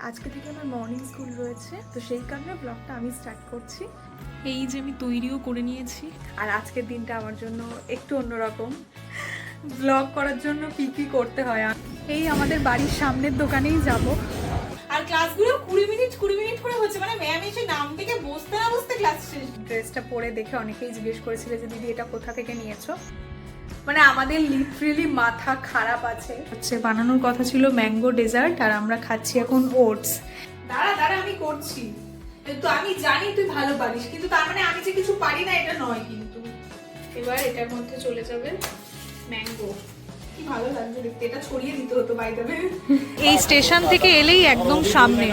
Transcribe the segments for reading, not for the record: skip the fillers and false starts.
আজকে থেকে আমার মর্নিং স্কুল রয়েছে, তো সেই কারণে ব্লগটা আমি স্টার্ট করছি। এই যে আমি তৈরিও করে নিয়েছি, আর আজকের দিনটা আমার জন্য একটু অন্যরকম। ব্লগ করার জন্য কি করতে হয়, এই আমাদের বাড়ির সামনের দোকানেই যাব। আর ক্লাসগুলো 20 মিনিট করে হচ্ছে, মানে ম্যাম এসে নাম থেকে বসতে না বসতে ক্লাস শেষ। ড্রেসটা পরে দেখে অনেকেই জিজ্ঞেস করেছিল যে দিদি এটা কোথা থেকে নিয়েছো। মানে আমাদের লিটারেলি মাথা খারাপ আছে। হচ্ছে বানানোর কথা ছিল ম্যাঙ্গো ডেজার্ট, আর আমরা খাচ্ছি এখন ওটস। দাঁড়া আমি করছি। তো আমি জানি তুই ভালো পারিস, কিন্তু তার মানে আমি যে কিছু পারি না এটা নয় কিন্তু। এবার এটার মধ্যে চলে যাবে ম্যাঙ্গো। কি ভালো লাগছে দেখতে, এটা ছড়িয়ে দিতে হতো বাই দ্য ওয়ে। এই স্টেশন থেকে এলেই একদম সামনে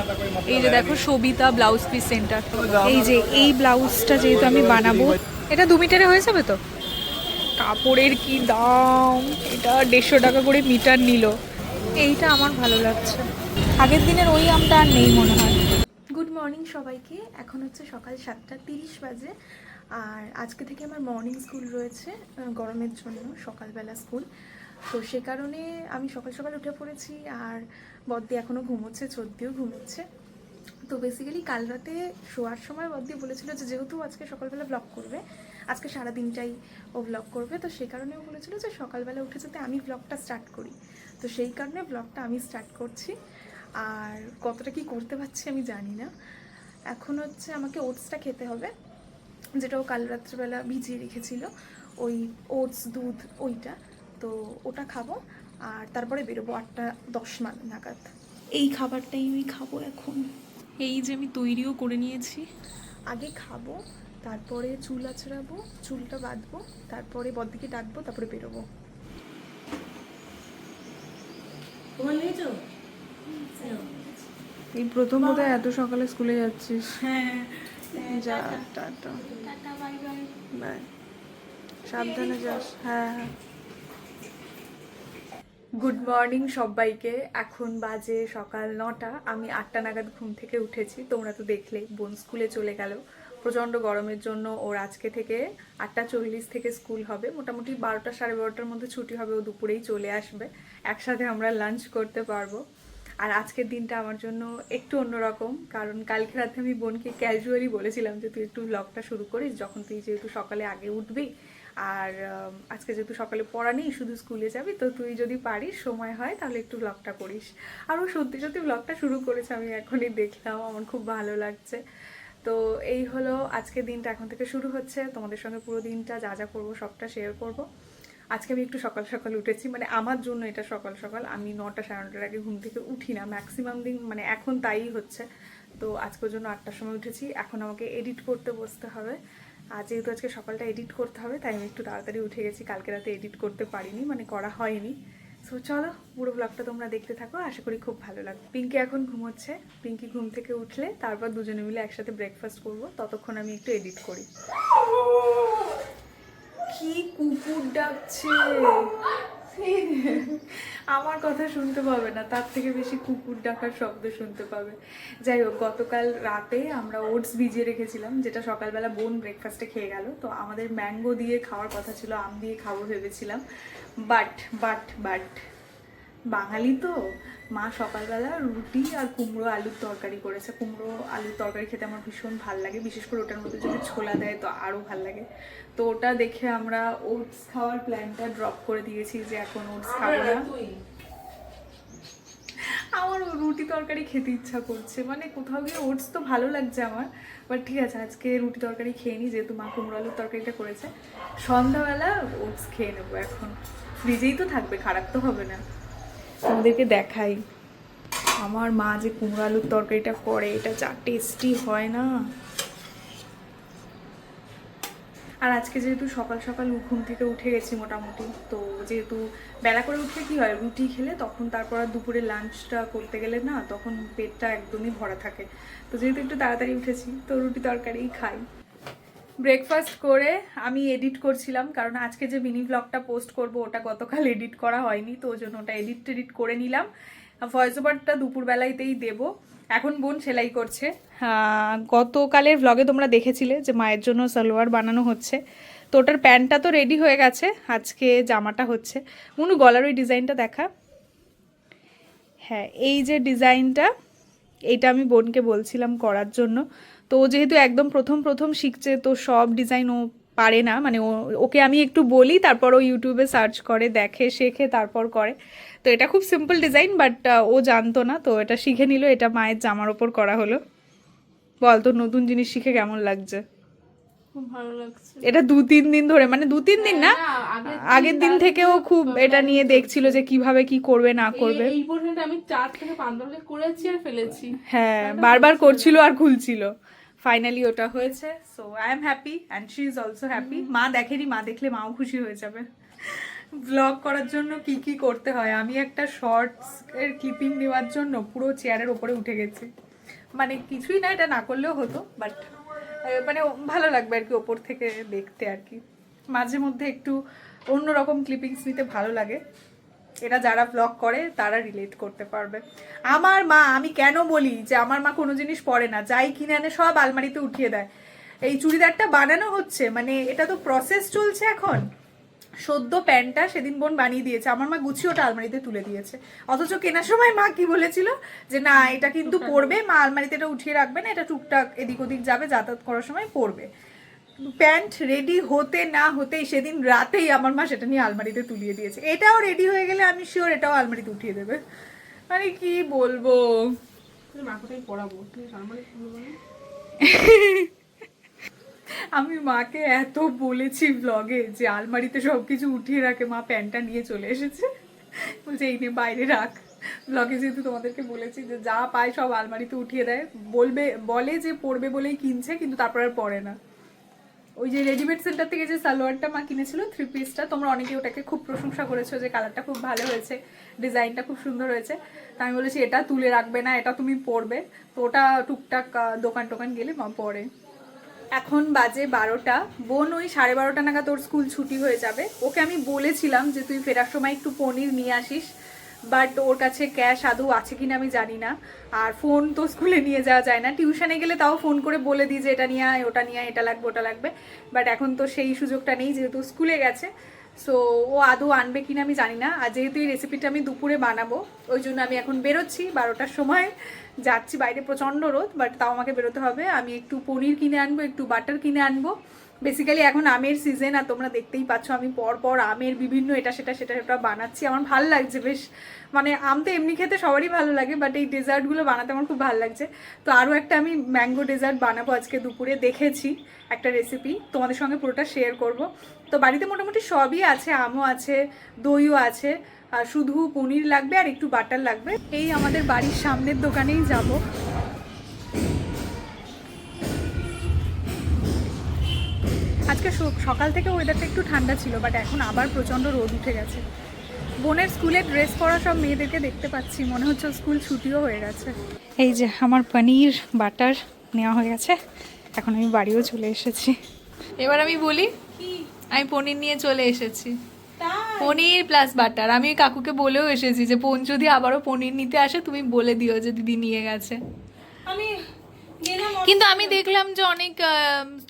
এই যে দেখো সবিতা ব্লাউজ পিস সেন্টার। এই যে এই ব্লাউজটা যেহেতু আমি বানাবো, এটা 2 মিটারে হয়ে যাবে তো। কাপড়ের কি দাম, এটা 150 টাকা করে মিটার নিল। এইটা আমার ভালো লাগছে, আগের দিনের ওই আমটা আর নেই মনে হয়। গুড মর্নিং সবাইকে, এখন হচ্ছে সকাল 7:30 বাজে। আর আজকে থেকে আমার মর্নিং স্কুল রয়েছে, গরমের জন্য সকালবেলা স্কুল। তো সে কারণে আমি সকাল সকাল উঠে পড়েছি, আর বদ্দি এখনও ঘুমোচ্ছে, চোদ্দিও ঘুমোচ্ছে। তো বেসিক্যালি কাল রাতে শোয়ার সময় বদ্দি বলেছিল যে যেহেতু আজকে সকালবেলা ব্লগ করবে, আজকে সারাদিনটাই ও ব্লগ করবে, তো সেই কারণে ও বলেছিল যে সকালবেলা উঠে যাতে আমি ব্লগটা স্টার্ট করি। তো সেই কারণে ব্লগটা আমি স্টার্ট করছি। আর কতটা কি করতে পারছি আমি জানি না। এখন হচ্ছে আমাকে ওটসটা খেতে হবে, যেটা ও কাল রাত্রেবেলা ভিজিয়ে রেখেছিল, ওই ওটস দুধ ওইটা। তো ওটা খাবো, আর তারপরে বেরোবো 8:10 নাগাদ। এই খাবারটাই আমি খাবো এখন। এই যে আমি তৈরিও করে নিয়েছি, আগে খাবো, তারপরে চুল আঁচড়াবো, চুলটা বাঁধবো, তারপরে বদ্দিকে ডাকবো, তারপরে বেরোবো। তোমার নিয়েছো? এই প্রথম বোধহয় এত সকালে স্কুলে যাচ্ছিস। হ্যাঁ, যা, ta-ta, ta-ta bye bye. Bye, সাবধানে যাস। হ্যাঁ। গুড মর্নিং সবাইকে, এখন বাজে সকাল 9টা। আমি 8টা নাগাদ ঘুম থেকে উঠেছি, তোমরা তো দেখলেই। বোন স্কুলে চলে গেল প্রচণ্ড গরমের জন্য। ওর আজকে থেকে 8:40 থেকে স্কুল হবে, মোটামুটি 12টা 12:30টার মধ্যে ছুটি হবে, ও দুপুরেই চলে আসবে, একসাথে আমরা লাঞ্চ করতে পারবো। আর আজকের দিনটা আমার জন্য একটু অন্যরকম, কারণ কালকে রাতে আমি বোনকে ক্যাজুয়ালি বলেছিলাম যে তুই একটু ব্লগটা শুরু করিস, যখন তুই যেহেতু সকালে আগে উঠবি, আর আজকে যেহেতু সকালে পড়া নেই, শুধু স্কুলে যাবি, তো তুই যদি পারিস, সময় হয়, তাহলে একটু ব্লগটা করিস। আর ও সত্যি সত্যি ব্লগটা শুরু করেছে, আমি এখনই দেখলাম, আমার খুব ভালো লাগছে। তো এই হলো আজকের দিনটা, এখন থেকে শুরু হচ্ছে। তোমাদের সঙ্গে পুরো দিনটা যা যা করবো সবটা শেয়ার করব। আজকে আমি একটু সকাল সকাল উঠেছি, মানে আমার জন্য এটা সকাল সকাল। আমি 9টা 9:30টার আগে ঘুম থেকে উঠি না ম্যাক্সিমাম দিন, মানে এখন তাই হচ্ছে। তো আজকের জন্য 8টার সময় উঠেছি। এখন আমাকে এডিট করতে বসতে হবে, আর যেহেতু আজকে সকালটা এডিট করতে হবে, তাই আমি একটু তাড়াতাড়ি উঠে গেছি। কালকে রাতে এডিট করতে পারিনি, মানে করা হয়নি। সো চলো পুরো ব্লগটা তোমরা দেখতে থাকো, আশা করি খুব ভালো লাগবে। পিঙ্কি এখন ঘুমোচ্ছে, পিঙ্কি ঘুম থেকে উঠলে তারপর দুজনে মিলে একসাথে ব্রেকফাস্ট করবো, ততক্ষণ আমি একটু এডিট করি। কি কুকুর ডাকছে, আমার কথা শুনতে পাবে না, তার থেকে বেশি কুকুর ডাকার শব্দ শুনতে পাবে। যাই হোক, গতকাল রাতে আমরা ওটস ভিজিয়ে রেখেছিলাম, যেটা সকালবেলা বোন ব্রেকফাস্টে খেয়ে গেল। তো আমাদের ম্যাঙ্গো দিয়ে খাওয়ার কথা ছিল, আম দিয়ে খাবো ভেবেছিলাম, বাট বাঙালি তো, মা সকালবেলা রুটি আর কুমড়ো আলুর তরকারি করেছে। কুমড়ো আলুর তরকারি খেতে আমার ভীষণ ভাল লাগে, বিশেষ করে ওটার মধ্যে যদি ছোলা দেয় তো আরও ভাল লাগে। তো ওটা দেখে আমরা ওটস খাওয়ার প্ল্যানটা ড্রপ করে দিয়েছি, যে এখন ওটস খাবো না। আমার রুটি তরকারি খেতে ইচ্ছা করছে, মানে কোথাও গিয়ে ওটস তো ভালো লাগছে আমার, বাট ঠিক আছে আজকে রুটি তরকারি খেয়ে নিই, যেহেতু মা কুমড়ো আলুর তরকারিটা করেছে। সন্ধ্যাবেলা ওটস খেয়ে নেবো, এখন ফ্রিজেই তো থাকবে, খারাপ তো হবে না। তোমাদেরকে দেখাই আমার মা যে কুমড়ো আলুর তরকারিটা করে, এটা যা টেস্টি হয় না। আর আজকে যেহেতু সকাল সকাল ঘুম থেকে উঠে গেছি মোটামুটি, তো যেহেতু বেলা করে উঠলে কি হয়, রুটি খেলে তখন তারপর আর দুপুরে লাঞ্চটা করতে গেলে না, তখন পেটটা একদমই ভরা থাকে। তো যেহেতু একটু তাড়াতাড়ি উঠেছি, তো রুটি তরকারিই খাই। ব্রেকফাস্ট করে আমি এডিট করছিলাম, কারণ আজকে যে মিনি ব্লগটা পোস্ট করব ওটা গতকাল এডিট করা হয়নি, তো ওই জন্য ওটা এডিট করে নিলাম। ভয়েস ওভারটা দুপুরবেলাতেই দেব। এখন বোন সেলাই করছে। গতকালের ব্লগে তোমরা দেখেছিলে যে মায়ের জন্য সালোয়ার বানানো হচ্ছে, তো ওটার প্যান্টটা তো রেডি হয়ে গেছে, আজকে জামাটা হচ্ছে। মনু গলার ওই ডিজাইনটা দেখা। হ্যাঁ, এই যে ডিজাইনটা, এইটা আমি বোনকে বলছিলাম করার জন্য। তো ও যেহেতু একদম প্রথম প্রথম শিখছে, তো সব ডিজাইন ও পারে না, মানে ওকে আমি একটু বলি, তারপর ও ইউটিউবে সার্চ করে দেখে শেখে তারপর করে। তো এটা খুব সিম্পল ডিজাইন, বাট ও জানতো না, তো এটা শিখে নিল। এটা মায়ের জামার ওপর করা হলো। বল তোর নতুন জিনিস শিখে কেমন লাগছে? খুব ভালো লাগছে। এটা 2-3 দিন ধরে, মানে 2-3 দিন না, আগের দিন থেকেও খুব এটা নিয়ে দেখছিল যে কিভাবে কি করবে না করবে। এই পর্যন্ত আমি 4 থেকে 5 করেছি আর ফেলেছি। হ্যাঁ, বারবার করছিল আর খুলছিল। ফাইনালি ওটা হয়েছে, so I am happy and she is also happy. মা দেখেনি, মা দেখলে মাও খুশি হয়ে যাবে। ব্লগ করার জন্য কি কি করতে হয়, আমি একটা শর্টস এর ক্লিপিং নেওয়ার জন্য পুরো চেয়ারের ওপরে উঠে গেছি। মানে কিছুই না, এটা না করলেও হতো, বাট মানে ভালো লাগবে আর কি ওপর থেকে দেখতে আর কি। মাঝে মধ্যে একটু অন্যরকম ক্লিপিংস নিতে ভালো লাগে। এটা যারা ব্লগ করে তারা রিলেট করতে পারবে। আমার মা, আমি কেন বলি যে আমার মা কোনো জিনিস পরে না, যাই কিনে আনে সব আলমারিতে উঠিয়ে দেয়। এই চুড়িদারটা বানানো হচ্ছে, মানে এটা তো প্রসেস চলছে এখন। সদ্য প্যান্টটা সেদিন বোন বানিয়ে দিয়েছে, আমার মা গুছিয়ে ওটা আলমারিতে তুলে দিয়েছে। অথচ কেনার সময় মা কি বলেছিল যে না এটা কিন্তু পরবে, মা আলমারিতে এটা উঠিয়ে রাখবে না, এটা টুকটাক এদিক ওদিক যাবে, যাতায়াত করার সময় পরবে। প্যান্ট রেডি হতে না হতেই সেদিন রাতেই আমার মা সেটা নিয়ে আলমারিতে তুলিয়ে দিয়েছে। এটাও রেডি হয়ে গেলে আমি শিওর এটাও আলমারিতে উঠিয়ে দেবে। মানে কি বলবো, মাকে পড়াবো, তুমি আমার খুলবে না। আমি মাকে এত বলেছি ব্লগে যে আলমারিতে সবকিছু উঠিয়ে রাখে, মা প্যান্টটা নিয়ে চলে এসেছে, বলছে এই নিয়ে বাইরে রাখ। ব্লগে যেহেতু তোমাদেরকে বলেছি যে যা পায় সব আলমারিতে উঠিয়ে দেয়, বলে যে পরবে বলেই কিনছে, কিন্তু তারপর আর পরে না। ওই যে রেডিমেড সেন্টার থেকে যে সালোয়ারটা মা কিনেছিল 3 পিসটা, তোমরা অনেকে ওটাকে খুব প্রশংসা করেছো যে কালারটা খুব ভালো হয়েছে, ডিজাইনটা খুব সুন্দর হয়েছে। তা আমি বলেছি এটা তুলে রাখবে না, এটা তুমি পরবে। তো ওটা টুকটাক দোকান টোকান গেলে মা পরে। এখন বাজে 12টা। বোন ওই 12:30 নাগাদ ওর স্কুল ছুটি হয়ে যাবে। ওকে আমি বলেছিলাম যে তুই ফেরার সময় একটু পনির নিয়ে আসিস, বাট ওর কাছে ক্যাশ আদৌ আছে কিনা আমি জানি না। আর ফোন তো স্কুলে নিয়ে যাওয়া যায় না, টিউশনে গেলে তাও ফোন করে বলে দিই যে এটা নিয়ে আয়, ওটা নিয়ে আয়, এটা লাগবে ওটা লাগবে। বাট এখন তো সেই সুযোগটা নেই যেহেতু স্কুলে গেছে। সো ও আদৌ আনবে কিনা আমি জানি না। আর যেহেতু এই রেসিপিটা আমি দুপুরে বানাবো, ওই জন্য আমি এখন বেরোচ্ছি 12টার সময়, যাচ্ছি। বাইরে প্রচণ্ড রোদ, বাট তাও আমাকে বেরোতে হবে। আমি একটু পনির কিনে আনবো, একটু বাটার কিনে আনবো। বেসিক্যালি এখন আমের সিজন, আর তোমরা দেখতেই পাচ্ছ আমি পর আমের বিভিন্ন এটা সেটা বানাচ্ছি। আমার ভালো লাগছে বেশ, মানে আম তো এমনি খেতে সবারই ভালো লাগে, বাট এই ডেজার্টগুলো বানাতে আমার খুব ভালো লাগছে। তো আরও একটা আমি ম্যাঙ্গো ডেজার্ট বানাবো আজকে দুপুরে, দেখেছি একটা রেসিপি, তোমাদের সঙ্গে পুরোটা শেয়ার করব। তো বাড়িতে মোটামুটি সবই আছে, আমও আছে, দইও আছে, আর শুধু পনির লাগবে আর একটু বাটার লাগবে। এই আমাদের বাড়ির সামনের দোকানেই যাব। আজকে সকাল থেকে ওয়েদারটা একটু ঠান্ডা ছিল, বাট এখন আবার প্রচণ্ড রোদ উঠে গেছে। বোনের স্কুলে ড্রেস পরা সব মেয়েদেরকে দেখতে পাচ্ছি, মনে হচ্ছে স্কুল ছুটিও হয়ে গেছে। এই যে আমার পনির বাটার নেওয়া হয়ে গেছে, এখন আমি বাড়িও চলে এসেছি। এবার আমি বলি আমি পনির নিয়ে চলে এসেছি, পনির প্লাস বাটার। আমি কাকুকে বলেও এসেছি যে বোন যদি আবারও পনির নিতে আসে তুমি বলে দিও যে দিদি নিয়ে গেছে। আমি কিন্তু আমি দেখলাম যে অনেক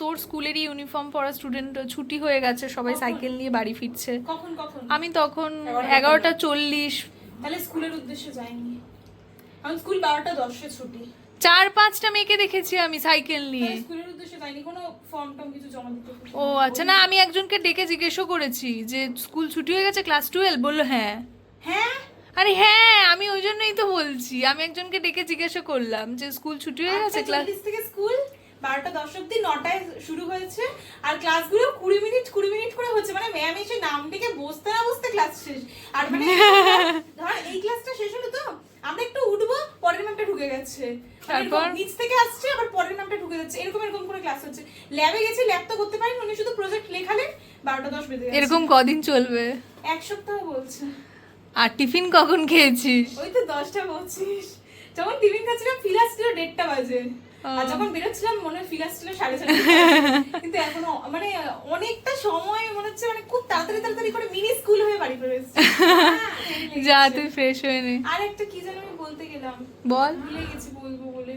তোর স্কুলেরই ইউনিফর্ম পরা স্টুডেন্ট ছুটি হয়ে গেছে, সবাই সাইকেল নিয়ে বাড়ি ফিরছে। কখন আমি তখন 11:40। তাহলে স্কুলের উদ্দেশ্যে যাইনি, আমি স্কুল 12:10 ছুটি। 4-5টা মেয়েকে দেখেছি আমি সাইকেল নিয়ে। স্কুলের উদ্দেশ্যে যাইনি, কোনো ফর্ম টর্ম কিছু জমা দিতে। ও আচ্ছা, না আমি একজনকে ডেকে জিজ্ঞেসও করেছি যে স্কুল ছুটি হয়ে গেছে ক্লাস 12, বললো হ্যাঁ। হ্যাঁ আরে হ্যাঁ, আমি ওই জন্যই তো বলছি, আমি একজনকে ডেকে জিজ্ঞাসা করলাম যে স্কুল ছুটি হয়ে গেছে ক্লাস। 8:40 থেকে স্কুল, 12:10 অবধি, 9টায় শুরু হয়েছে। আর ক্লাসগুলো 20 মিনিট করে হচ্ছে, মানে ম্যাম এসে নাম ডেকে বসতে না বসতে ক্লাস শেষ। আর মানে ধর এই ক্লাসটা শেষ হলো তো আমরা একটু উঠবো, পরের ম্যামটা ঢুকে গেছে, তারপর নিচ থেকে আসছে আবার পরের ম্যামটা ঢুকে যাচ্ছে, এরকম করে ক্লাস হচ্ছে। ল্যাবে গেছি, ল্যাব তো করতে পারিনি, উনি শুধু প্রজেক্ট লেখালেন। 12:10 বেজে গেছে। এরকম কদিন চলবে? 1 সপ্তাহ বলছে। আর টিফিন কখন খেয়েছিস? ওই তো 10টা বলছিস। যখন টিফিন খাচ্ছিলাম ফিলাস ছিল 1:30 বাজে, আর যখন বেরোচ্ছিলাম মনে হয় ফিলাস ছিল 4:30। কিন্তু এখনো মানে অনেকটা সময় মনে হচ্ছে, মানে খুব তাড়াতাড়ি করে মিনি স্কুল হয়ে বাড়ি ফিরে এসেছি। যা তুই ফ্রেশ হয়ে নে। আর একটা কি যেন আমি বলতে গেলাম, বল। ভুলে গেছি বলবো বলে।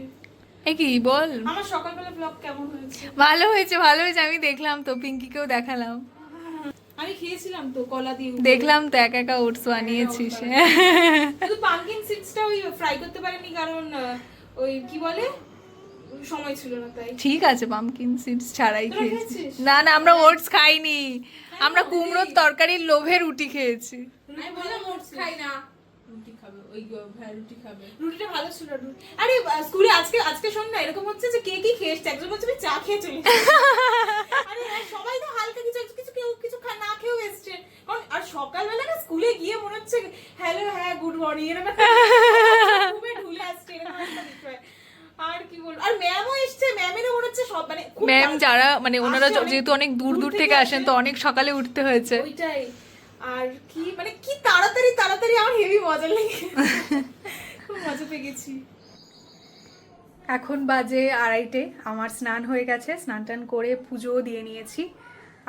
এ কি বল। আমার সকালবেলা ব্লগ কেমন হয়েছে? ভালো হয়েছে, আমি দেখলাম তো, পিঙ্কিকেও দেখালাম। আমি খেয়েছিলাম তো কলা দিয়ে, দেখলাম তো একা ওটস বানিয়েছিস। শুধু পামকিন সিডসটা ওই ফ্রাই করতে পারিনি, কারণ ওই ওই কি বলে সময় ছিল না তাই। ঠিক আছে, পামকিন সিডস ছাড়াই তোরা খেয়েছি। খেয়েছিস? না না, আমরা ওটস খাইনি, আমরা কুমড়োর তরকারির লোভে রুটি খেয়েছি। আমি বললাম ওটস খাই না, রুটি খাবে, ওই রুটি খাবে। রুটিটা ভালো ছিল। আরে স্কুলে আজকে শোন না, এরকম হচ্ছে যে কে কি খেয়েছে, একজন বলছে আমি চা খেয়ে চলে এসেছি। আরে সবাই তো হালকা কিছু কিছু কেউ কিছু না খেয়েও এসছে। কারণ আর সকালবেলা না স্কুলে গিয়ে মনে হচ্ছে হ্যালো হ্যাঁ গুড মর্নিং এরকম একটা ঘুমে ঢুলে আসছে এরকম একটা বিষয়। আর কি বলবো, আর ম্যামও এসছে, ম্যামেরও মনে হচ্ছে সব মানে ম্যাম যারা মানে ওনারা আসে অনেক যেহেতু অনেক দূর দূর দূর থেকে থেকে আসেন, আসে। তো অনেক সকালে উঠতে হয়েছে। ওইটাই। আর কি মানে কি তাড়াতাড়ি আমার হেভি মজা লেগে, খুব মজা পেয়ে গেছি। এখন বাজে 2:30, আমার স্নান হয়ে গেছে, স্নান টান করে পুজোও দিয়ে নিয়েছি।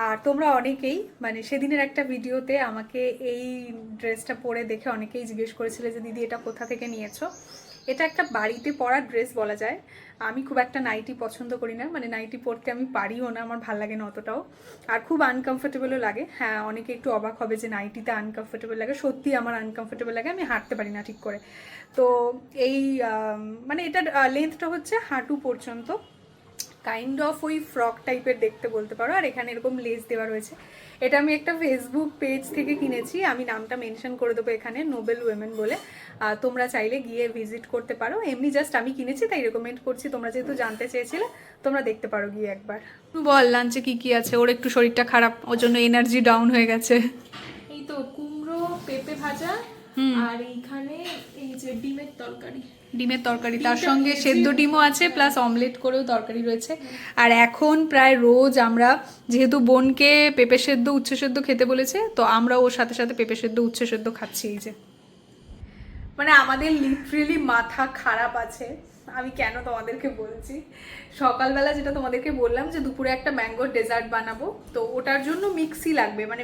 আর তোমরা অনেকেই মানে সেদিনের একটা ভিডিওতে আমাকে এই ড্রেসটা পরে দেখে অনেকেই জিজ্ঞেস করেছিলে যে দিদি এটা কোথা থেকে নিয়েছো। এটা একটা বাড়িতে পরা ড্রেস বলা যায়। আমি খুব একটা নাইটি পছন্দ করি না, মানে নাইটি পরতে আমি পারিও না, আমার ভাল লাগে না অতটাও, আর খুব আনকমফোর্টেবলও লাগে। হ্যাঁ, অনেকে একটু অবাক হবে যে নাইটিতে আনকমফোর্টেবল লাগে, সত্যি আমার আনকমফোর্টেবল লাগে, আমি হাঁটতে পারি না ঠিক করে। তো এই মানে এটার লেন্থটা হচ্ছে হাঁটু পর্যন্ত, কাইন্ড অফ ওই ফ্রক টাইপের দেখতে বলতে পারো। আর এখানে এরকম লেস দেওয়া রয়েছে। এটা আমি একটা ফেসবুক পেজ থেকে কিনেছি, আমি নামটা মেনশন করে দেবো এখানে, নোবেল উইমেন বলে। তোমরা চাইলে গিয়ে ভিজিট করতে পারো। এমনি জাস্ট আমি কিনেছি তাই রেকমেন্ড করছি, তোমরা যেহেতু জানতে চেয়েছিলে তোমরা দেখতে পারো গিয়ে একবার। বল লাঞ্চে কি কি আছে? ওর একটু শরীরটা খারাপ, ওর জন্য এনার্জি ডাউন হয়ে গেছে। এই তো কুমড়ো পেঁপে ভাজা, আর এইখানে এই যে ডিমের তরকারি। ডিমের তরকারি, তার সঙ্গে সেদ্ধ ডিমও আছে, প্লাস অমলেট করেও তরকারি রয়েছে। আর এখন প্রায় রোজ আমরা, যেহেতু বোনকে পেঁপে সেদ্ধ উচ্ছে সেদ্ধ খেতে বলেছে, তো আমরা ওর সাথে সাথে পেঁপে সেদ্ধ উচ্ছে সেদ্ধ খাচ্ছি। এই যে মানে আমাদের লিটারেলি মাথা খারাপ আছে। আমি কেন তোমাদেরকে বলছি, সকালবেলা যেটা তোমাদেরকে বললাম যে দুপুরে একটা ম্যাঙ্গো ডেজার্ট বানাবো, তো ওটার জন্য মিক্সি লাগবে, মানে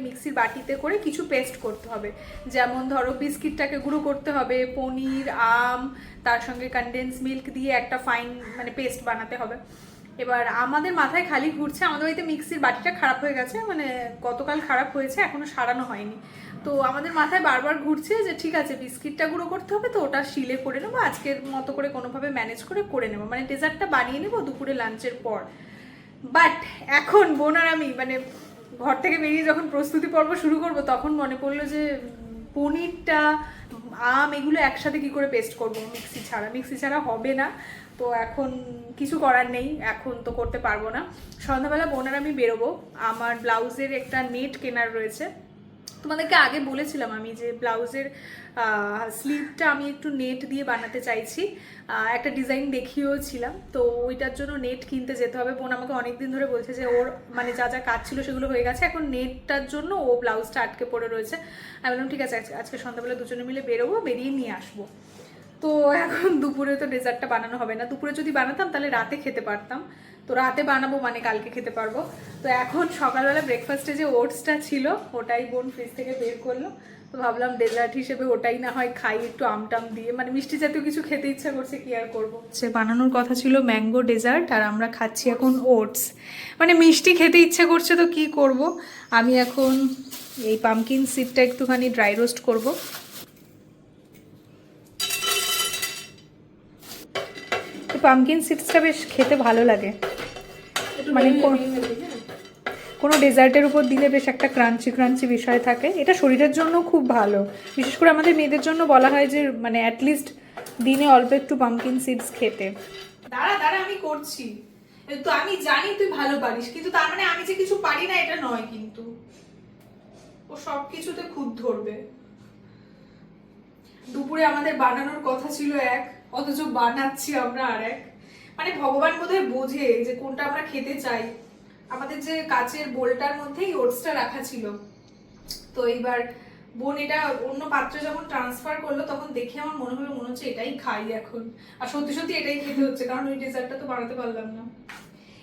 মিক্সির বাটিতে করে কিছু পেস্ট করতে হবে। যেমন ধরো বিস্কিটটাকে গুঁড়ো করতে হবে, পনির, আম, তার সঙ্গে কনডেন্স মিল্ক দিয়ে একটা ফাইন মানে পেস্ট বানাতে হবে। এবার আমাদের মাথায় খালি ঘুরছে, আমাদের বাড়িতে মিক্সির বাটিটা খারাপ হয়ে গেছে, মানে গতকাল খারাপ হয়েছে, এখনো সারানো হয়নি। তো আমাদের মাথায় বারবার ঘুরছে যে ঠিক আছে বিস্কিটটা গুঁড়ো করতে হবে, তো ওটা শিলে করে নেবো, আজকের মতো করে কোনোভাবে ম্যানেজ করে নেবো, মানে ডেজার্টটা বানিয়ে নেবো দুপুরে লাঞ্চের পর। বাট এখন বোন আর আমি মানে ঘর থেকে বেরিয়ে যখন প্রস্তুতি পর্ব শুরু করব, তখন মনে পড়লো যে পনিরটা, আম, এগুলো একসাথে কি করে পেস্ট করবো মিক্সি ছাড়া হবে না। তো এখন কিছু করার নেই, এখন তো করতে পারবো না। সন্ধ্যাবেলা বোন আর আমি বেরোবো, আমার ব্লাউজের একটা নেট কেনার রয়েছে। তোমাদেরকে আগে বলেছিলাম আমি যে ব্লাউজের স্লিভটা আমি একটু নেট দিয়ে বানাতে চাইছি, একটা ডিজাইন দেখিয়েও ছিলাম, তো ওইটার জন্য নেট কিনতে যেতে হবে। বোন আমাকে অনেকদিন ধরে বলছে যে ওর মানে যা যা কাজ ছিল সেগুলো হয়ে গেছে, এখন নেটটার জন্য ও ব্লাউজটা আটকে পড়ে রয়েছে। আমি বললাম ঠিক আছে আজকে সন্ধ্যাবেলা দুজনে মিলে বেরোবো, বেরিয়ে নিয়ে আসবো। তো এখন দুপুরে তো ডেজার্টটা বানানো হবে না, দুপুরে যদি বানাতাম তাহলে রাতে খেতে পারতাম, তো রাতে বানাবো মানে কালকে খেতে পারবো। তো এখন সকালবেলা ব্রেকফাস্টে যে ওটসটা ছিল ওটাই বোন ফ্রিজ থেকে বের করলো, তো ভাবলাম ডেজার্ট হিসেবে ওটাই না হয় খাই, একটু আমটাম দিয়ে, মানে মিষ্টি জাতীয় কিছু খেতে ইচ্ছা করছে, কি আর করবো। সে বানানোর কথা ছিল ম্যাঙ্গো ডেজার্ট, আর আমরা খাচ্ছি এখন ওটস, মানে মিষ্টি খেতে ইচ্ছে করছে, তো কি করব। আমি এখন এই পামকিন সিডটা একটুখানি ড্রাই রোস্ট করবো। পামকিন সিডসটা বেশ খেতে ভালো লাগে, মানে কোনো ডেজার্টের উপর দিলে বেশ একটা ক্রাঞ্চি ক্রাঞ্চি বিষয় থাকে। এটা শরীরের জন্য খুব ভালো, বিশেষ করে আমাদের মেয়েদের জন্য বলা হয় যে মানে অ্যাটলিস্ট দিনে অল্প একটু পামকিন সিডস খেতে। দাঁড়া আমি করছি, তো আমি জানি তুই ভালো পারিস, কিন্তু তার মানে আমি যে কিছু পারি না এটা নয়, কিন্তু ও সব কিছুতে খুদ ধরবে। দুপুরে আমাদের বানানোর কথা ছিল এক, অথচ বানাচ্ছি আমরা আর এক। মানে ভগবান বোধহয় বোঝে যে কোনটা আমরা খেতে চাই। আমাদের যে কাচের বোলটার মধ্যেই ওটসটা রাখা ছিল, তো এইবার বোন এটা অন্য পাত্রে যখন ট্রান্সফার করলো তখন দেখে আমার মনে হচ্ছে এটাই খাই এখন, আর সত্যি সত্যি এটাই খেতে হচ্ছে, কারণ ওই ডেজার্টটা তো বানাতে পারলাম না।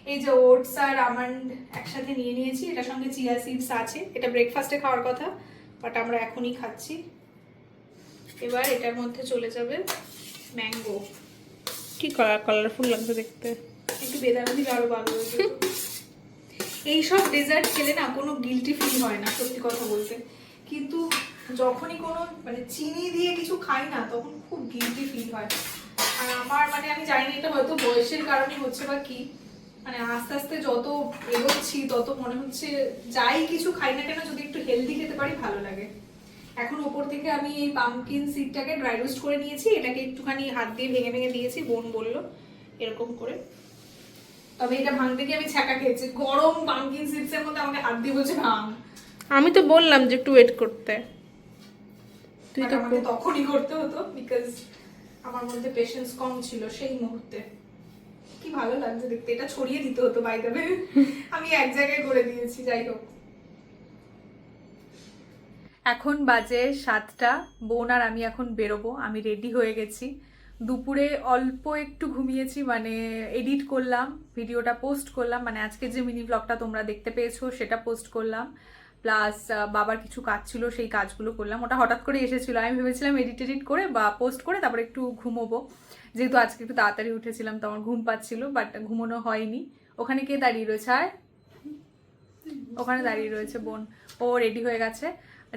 এই যে ওটস আর আমন্ড একসাথে নিয়ে নিয়েছি, এটার সঙ্গে চিয়া সিডস আছে, এটা ব্রেকফাস্টে খাওয়ার কথা বাট আমরা এখনই খাচ্ছি। এবার এটার মধ্যে চলে যাবে ম্যাঙ্গো, কি কালারফুল লাগবে দেখতে, একটু বেদানা দিলে আরো ভালো হয়ে যাবে। এইসব ডেজার্ট খেলে না কোনো গিল্টি ফিল হয় না সত্যি কথা বলতে, কিন্তু যখনই কোনো মানে চিনি দিয়ে কিছু খাই না তখন খুব গিল্টি ফিল হয়। আর আমি জানি না এটা হয়তো বয়সের কারণে হচ্ছে বা কি, মানে আস্তে আস্তে যত এগোচ্ছি তত মনে হচ্ছে যাই কিছু খাই না কেন যদি একটু হেলদি খেতে পারি ভালো লাগে। এখন ওপর থেকে আমি এই পামকিন সিডটাকে ড্রাই রোস্ট করে নিয়েছি, এটাকে একটুখানি হাত দিয়ে ভেঙে ভেঙে দিয়েছি, বোন বললো এরকম করে। তবে এটা ভাঙতে গিয়ে আমি ছ্যাঁকা খেয়েছি, গরম পামকিন সিডসের মধ্যে আমাকে হাত দিয়ে বলছে ভাঙ। আমি তো বললাম যে একটু ওয়েট করতে, তুই তো আমাকে তখনই করতে হতো বিকজ আমার মধ্যে পেশেন্স কম ছিল সেই মুহূর্তে। কি ভালো লাগছে দেখতে, এটা ছড়িয়ে দিতে হতো বাই দ্য ওয়ে, আমি এক জায়গায় করে দিয়েছি। যাই হোক, এখন বাজে 7টা, বোন আর আমি এখন বেরোবো। আমি রেডি হয়ে গেছি। দুপুরে অল্প একটু ঘুমিয়েছি, মানে এডিট করলাম, ভিডিওটা পোস্ট করলাম, মানে আজকে যে মিনি ব্লগটা তোমরা দেখতে পেয়েছো সেটা পোস্ট করলাম, প্লাস বাবার কিছু কাজ ছিল সেই কাজগুলো করলাম। ওটা হঠাৎ করে এসেছিলো, আমি ভেবেছিলাম এডিট করে বা পোস্ট করে তারপরে একটু ঘুমোবো, যেহেতু আজকে একটু তাড়াতাড়ি উঠেছিলাম তো আমার ঘুম পাচ্ছিল, বাট ঘুমোনো হয়নি। ওখানে কে দাঁড়িয়ে রয়েছে? আর ওখানে দাঁড়িয়ে রয়েছে বোন, ও রেডি হয়ে গেছে।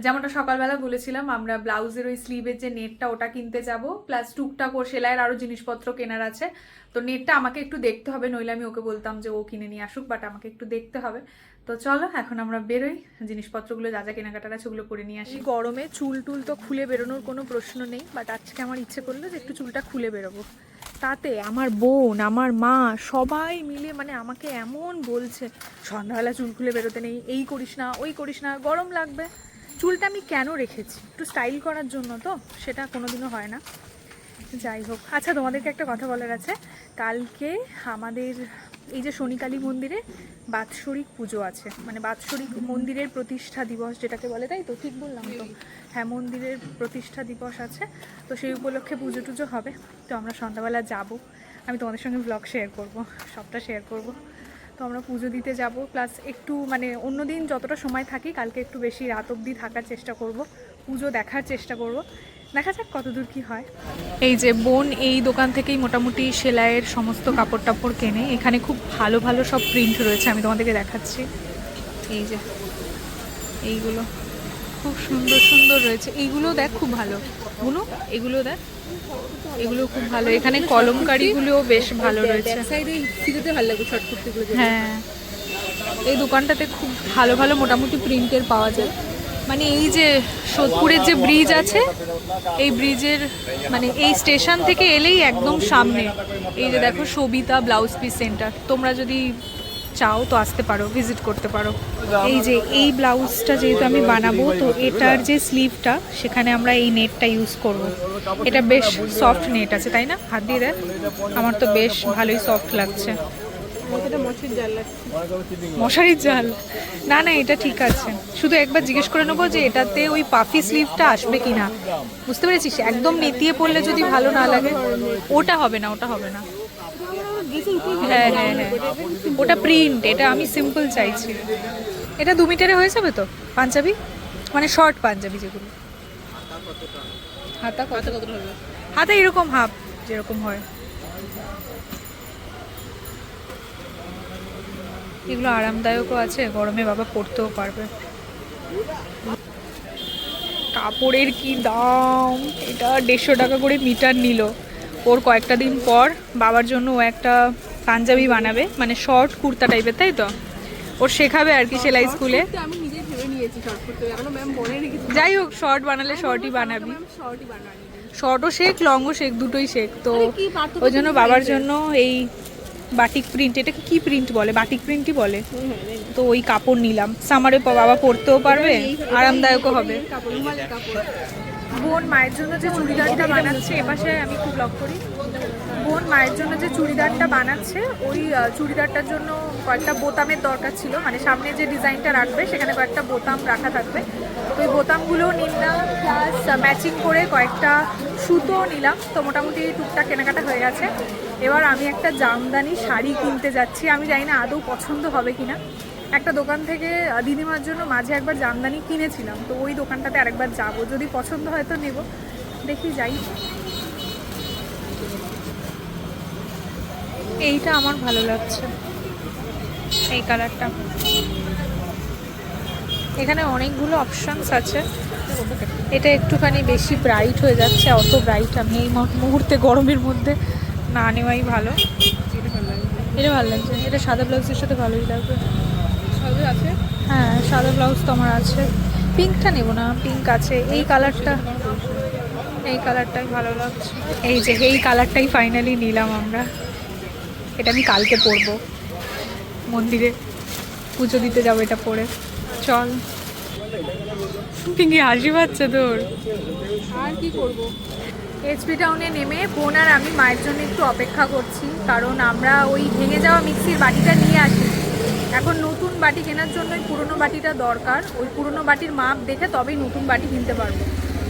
যেমনটা সকালবেলা বলেছিলাম, আমরা ব্লাউজের ওই স্লিভের যে নেটটা ওটা কিনতে যাব, প্লাস টুকটাক ও সেলাইয়ের আরও জিনিসপত্র কেনার আছে। তো নেটটা আমাকে একটু দেখতে হবে, নইলে আমি ওকে বলতাম যে ও কিনে নিয়ে আসুক, বাট আমাকে একটু দেখতে হবে। তো চলো এখন আমরা বেরোই, জিনিসপত্রগুলো যা যা কেনাকাটার আছে ওগুলো করে নিয়ে আসি। গরমে চুল টুল তো খুলে বেরোনোর কোনো প্রশ্ন নেই, বাট আজকে আমার ইচ্ছে করলো যে একটু চুলটা খুলে বেরোবো। তাতে আমার বোন, আমার মা সবাই মিলে মানে আমাকে এমন বলছে সন্ধ্যাবেলা চুল খুলে বেরোতে নেই, এই করিস না ওই করিস না, গরম লাগবে। চুলটা আমি কেন রেখেছি? একটু স্টাইল করার জন্য, তো সেটা কোনোদিনও হয় না। যাই হোক, আচ্ছা তোমাদেরকে একটা কথা বলার আছে। কালকে আমাদের এই যে শনিকালী মন্দিরে বাৎসরিক পুজো আছে, মানে বাৎসরিক মন্দিরের প্রতিষ্ঠা দিবস যেটাকে বলে, তাই তো ঠিক বললাম তো? হ্যাঁ, মন্দিরের প্রতিষ্ঠা দিবস আছে, তো সেই উপলক্ষে পুজো টুজো হবে। তো আমরা সন্ধ্যাবেলা যাব, আমি তোমাদের সঙ্গে ব্লগ শেয়ার করব, সবটা শেয়ার করব। তো আমরা পুজো দিতে যাব, প্লাস একটু মানে অন্যদিন যতটা সময় থাকি কালকে একটু বেশি রাত অবধি থাকার চেষ্টা করব, পুজো দেখার চেষ্টা করব। দেখা যাক কতদূর কি হয়। এই যে বোন এই দোকান থেকেই মোটামুটি সেলাইয়ের সমস্ত কাপড় টাপড় কেনে। এখানে খুব ভালো ভালো সব প্রিন্ট রয়েছে, আমি তোমাদেরকে দেখাচ্ছি। এই যে এইগুলো খুব সুন্দর সুন্দর রয়েছে, এইগুলো দেখ খুব ভালো, গুলো এগুলো দেখ, এগুলো খুব ভালো। এখানে কলমকারিগুলোও বেশ ভালো রয়েছে। হ্যাঁ, এই দোকানটাতে খুব ভালো ভালো মোটামুটি প্রিন্টের পাওয়া যায়। মানে এই যে সোদপুরের যে ব্রিজ আছে, এই ব্রিজের মানে এই স্টেশন থেকে এলেই একদম সামনে এই যে দেখো সবিতা ব্লাউজ পিস সেন্টার। তোমরা যদি চাও তো আসতে পারো, ভিজিট করতে পারো। এই যে এই ব্লাউজটা যেহেতু আমি বানাবো, তো এটার যে স্লিভটা সেখানে আমরা এই নেটটা ইউজ করব। এটা বেশ সফট নেট আছে, তাই না? হাত দিয়ে দেখ, আমার তো বেশ ভালোই সফট লাগছে। মশারির জাল? না না, এটা ঠিক আছে। শুধু একবার জিজ্ঞেস করে নেবো যে এটাতে ওই পাফি স্লিভটা আসবে কিনা, বুঝতে পেরেছিস? একদম নেতিয়ে পড়লে যদি ভালো না লাগে, ওটা হবে না, ওটা হবে না। হ্যাঁ হ্যাঁ হ্যাঁ, ওটা প্রিন্ট, এটা আমি সিম্পল চাইছি। এটা 2 মিটারে হয়ে যাবে তো পাঞ্জাবি, মানে শর্ট পাঞ্জাবি যেগুলো। হাতা কত হবে? হাতা এরকম হাফ যেরকম হয়। এগুলো আরামদায়কও আছে, গরমে বাবা পরতেও পারবে। কাপড়ের কি দাম! এটা 150 টাকা করে মিটার নিল। ওর কয়েকটা দিন পর বাবার জন্য ও একটা পাঞ্জাবি বানাবে, মানে শর্ট কুর্তা টাইপের, তাই তো? ওর শেখাবে আর কি সেলাই স্কুলে। যাই হোক, শর্ট বানালে শর্টই বানাবি, শর্টও শেখ লংও শেখ, দুটোই শেখ। তো ওই জন্য বাবার জন্য এই বাটিক প্রিন্ট, এটাকে কি প্রিন্ট বলে? বাটিক প্রিন্টই বলে। তো ওই কাপড় নিলাম, সামারে বাবা পরতেও পারবে, আরামদায়কও হবে। বোন মায়ের জন্য যে চুড়িদারটা বানাচ্ছে, এপাশে আমি খুব ব্লগ করি, বোন মায়ের জন্য যে চুড়িদারটা বানাচ্ছে, ওই চুড়িদারটার জন্য কয়েকটা বোতামের দরকার ছিল, মানে সামনে যে ডিজাইনটা রাখবে সেখানে কয়েকটা বোতাম রাখা থাকবে। তো ওই বোতামগুলোও নিলাম, প্লাস ম্যাচিং করে কয়েকটা সুতোও নিলাম। তো মোটামুটি টুকটাক কেনাকাটা হয়ে গেছে। এবার আমি একটা জামদানি শাড়ি কিনতে যাচ্ছি, আমি জানি না আদৌ পছন্দ হবে কিনা। একটা দোকান থেকে দিদিমার জন্য মাঝে একবার জামদানি কিনেছিলাম, তো ওই দোকানটাতে আরেকবার যাব, যদি পছন্দ হয় তো নেব, দেখি যাই। এইটা আমার ভালো লাগছে, এই কালারটা। এখানে অনেকগুলো অপশানস আছে। এটা একটুখানি বেশি ব্রাইট হয়ে যাচ্ছে, অত ব্রাইট আমি এই মুহূর্তে গরমের মধ্যে না নেওয়াই ভালো। এটা ভালো লাগছে, এটা সাদা ব্লাউজের সাথে ভালোই লাগবে। সাদা আছে? হ্যাঁ সাদা ব্লাউজ তো আমার আছে। পিঙ্কটা নেবো না, পিঙ্ক আছে। এই কালারটাই ভালো লাগছে। এই কালারটাই ফাইনালি নিলাম আমরা। এটা আমি কালকে পরবো, মন্দিরে পুজো দিতে যাবো এটা পরে। চল। পিঙ্কি হাসি পাচ্ছে তোর? আর কি করব? এইচপি টাউনে নেমে বোন আর আমি মায়ের জন্য একটু অপেক্ষা করছি, কারণ আমরা ওই ভেঙে যাওয়া মিক্সির বাটিটা নিয়ে আসি। এখন নতুন বাটি কেনার জন্য ওই পুরনো বাটিটা দরকার। ওই পুরনো বাটির মাপ দেখে তবেই নতুন বাটি কিনতে পারবো।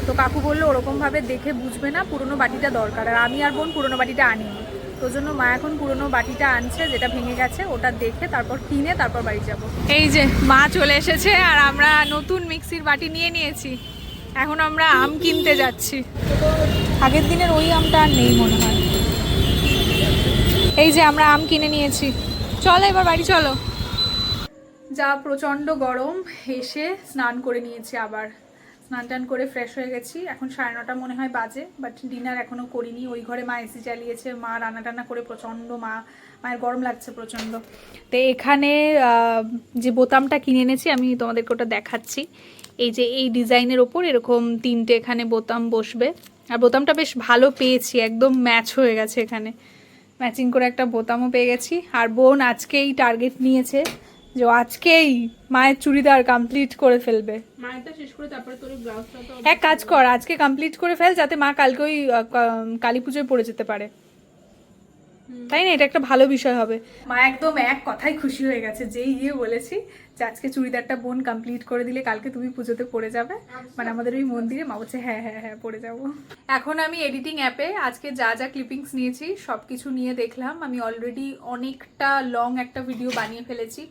তো কাকু বললো ওরকমভাবে দেখে বুঝবে না, পুরনো বাটিটা দরকার। আর আমি আর বোন পুরনো বাটিটা আনিনি, তো জন্য মা এখন পুরনো বাটিটা আনছে, যেটা ভেঙে গেছে ওটা দেখে তারপর কিনে তারপর বাড়ি যাব। এই যে মা চলে এসেছে আর আমরা নতুন মিক্সির বাটি নিয়ে নিয়েছি। এখন আমরা আম কিনতে যাচ্ছি। আগের দিনের ওই আমটা আর নেই মনে হয়। এই যে আমরা আম কিনে নিয়েছি, চলো এবার বাড়ি চলো। যা প্রচণ্ড গরম, এসে স্নান করে নিয়েছি। আবার স্নান টান করে ফ্রেশ হয়ে গেছি। এখন 9:30 মনে হয় বাজে, বাট ডিনার এখনও করিনি। ওই ঘরে মা এসি চালিয়েছে, মা রান্না টান্না করে প্রচণ্ড মায়ের গরম লাগছে প্রচণ্ড। তো এখানে যে বোতামটা কিনে এনেছি আমি তোমাদেরকে ওটা দেখাচ্ছি। এই যে এই ডিজাইনের ওপর এরকম 3টে এখানে বোতাম বসবে। আর বোতামটা বেশ ভালো পেয়েছি, একদম ম্যাচ হয়ে গেছে। এখানে ম্যাচিং করে একটা বোতামও পেয়ে গেছি। আর বোন আজকেই টার্গেট নিয়েছে যে আজকেই মায়ের চুড়িদার কমপ্লিট করে ফেলবে। মায়েরটা শেষ করে তারপরে তোর ব্লাউজটা তো এক কাজ কর, আজকে কমপ্লিট করে ফেল, যাতে মা কালকে ওই কালী পুজোয় পড়ে যেতে পারে, তাই না? এটা একটা ভালো বিষয় হবে। মা একদম এক কথায় খুশি হয়ে গেছে, যেই গিয়ে বলেছি যে আজকে চুড়িদারটা বোন কমপ্লিট করে দিলে কালকে তুমি পুজোতে পড়ে যাবে, মানে আমাদের ওই মন্দিরে। মা বলছে হ্যাঁ হ্যাঁ হ্যাঁ পড়ে যাবো। এখন আমি এডিটিং অ্যাপে আজকে যা যা ক্লিপিংস নিয়েছি সব কিছু নিয়ে দেখলাম। আমি অলরেডি অনেকটা লং একটা ভিডিও বানিয়ে ফেলেছি।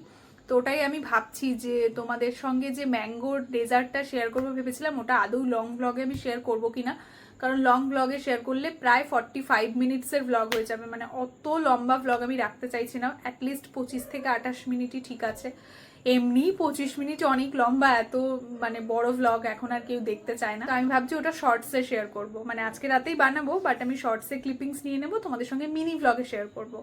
তো ওটাই আমি ভাবছি যে তোমাদের সঙ্গে যে ম্যাঙ্গোর ডেজার্টটা শেয়ার করবো ভেবেছিলাম, ওটা আদৌ লং ব্লগে আমি শেয়ার করবো কিনা। কারণ লং ব্লগে শেয়ার করলে প্রায় 45 মিনিটসের ব্লগ হয়ে যাবে, মানে অত লম্বা ব্লগ আমি রাখতে চাইছি না। অ্যাটলিস্ট 25 থেকে 28 মিনিটই ঠিক আছে। এমনি 25 মিনিট অনেক লম্বা, এত মানে বড় ব্লগ এখন আর কেউ দেখতে চায় না। তো আমি ভাবছি ওটা শর্টসে শেয়ার করব, মানে আজকে রাতেই বানাবো, বাট আমি শর্টসে ক্লিপিংস নিয়ে নেবো, তোমাদের সঙ্গে মিনি ব্লগে শেয়ার করব।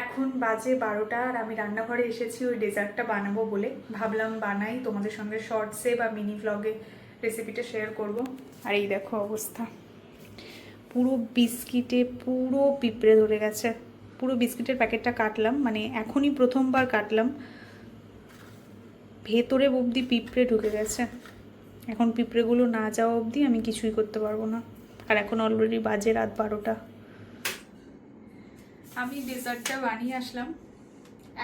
এখন বাজে 12টা আর আমি রান্নাঘরে এসেছি ওই ডেজার্টটা বানাবো বলে। ভাবলাম বানাই, তোমাদের সঙ্গে শর্টসে বা মিনি ব্লগে রেসিপিটা শেয়ার করব। আর এই দেখো অবস্থা, পুরো বিস্কিটে পুরো পিঁপড়ে ধরে গেছে। পুরো বিস্কিটের প্যাকেটটা কাটলাম, মানে এখনই প্রথমবার কাটলাম, ভেতরে অবধি পিঁপড়ে ঢুকে গেছে। এখন পিঁপড়েগুলো না যাওয়া অবধি আমি কিছুই করতে পারবো না। আর এখন অলরেডি বাজে রাত 12টা। আমি ডেজার্টটা বানিয়ে আসলাম,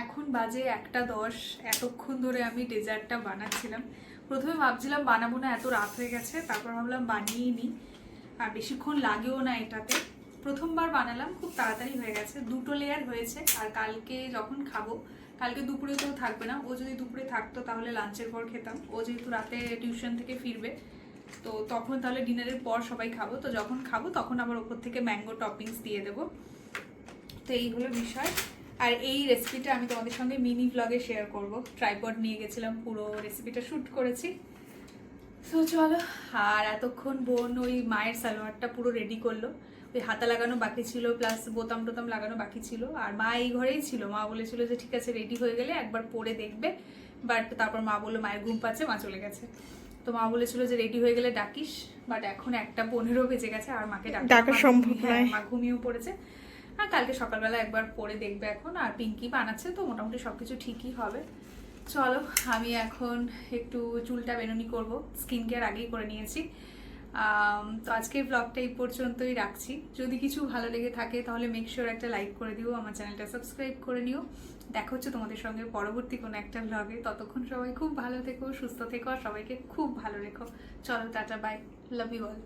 এখন বাজে 1:10। এতক্ষণ ধরে আমি ডেজার্টটা বানাচ্ছিলাম। প্রথমে ভাবছিলাম বানাবো না, এত রাত হয়ে গেছে, তারপর ভাবলাম বানিয়েই নিই, আর বেশিক্ষণ লাগেও না এটাতে। প্রথমবার বানালাম, খুব তাড়াতাড়ি হয়ে গেছে। 2টো লেয়ার হয়েছে। আর কালকে যখন খাবো, কালকে দুপুরে তো থাকবে না। ও যদি দুপুরে থাকতো তাহলে লাঞ্চের পর খেতাম। ও যেহেতু রাতে টিউশন থেকে ফিরবে, তো তখন তাহলে ডিনারের পর সবাই খাবো। তো যখন খাবো তখন আবার ওপর থেকে ম্যাঙ্গো টপিংস দিয়ে দেবো। তো এই হলো বিষয়। আর এই রেসিপিটা আমি তোমাদের সঙ্গে মিনি ব্লগে শেয়ার করব। ট্রাইপড নিয়ে গেছিলাম, পুরো রেসিপিটা শ্যুট করেছি। তো চলো। আর এতক্ষণ বোন ওই মায়ের সালোয়ারটা পুরো রেডি করলো। ওই হাতা লাগানো বাকি ছিল, প্লাস বোতাম টোতাম লাগানো বাকি ছিল। আর মা এই ঘরেই ছিল। মা বলেছিল যে ঠিক আছে রেডি হয়ে গেলে একবার পরে দেখবে, বাট তারপর মা বললো মায়ের ঘুম পাচ্ছে, মা চলে গেছে। তো মা বলেছিল যে রেডি হয়ে গেলে ডাকিস, বাট এখন 1:15 বেজে গেছে আর মাকে ডাকা সম্ভব নয়। মা ঘুমিয়েও পড়েছে। আর কালকে সকালবেলা একবার পরে দেখবে এখন। আর পিঙ্কি বানাচ্ছে, তো মোটামুটি সবকিছু ঠিকই হবে। চলো, আমি এখন একটু চুলটা বেনুনি করব, স্কিন কেয়ার আগেই করে নিয়েছি। তো আজকের ব্লগটা এই পর্যন্তই রাখছি। যদি কিছু ভালো লেগে থাকে তাহলে মেক শিওর একটা লাইক করে দিও, আমার চ্যানেলটা সাবস্ক্রাইব করে নিও। দেখা হচ্ছে তোমাদের সঙ্গে পরবর্তী কোনো একটা ব্লগে। ততক্ষণ সবাই খুব ভালো থেকো, সুস্থ থেকো, আর সবাইকে খুব ভালো রেখো। চলো, ta-ta, bye, love you all.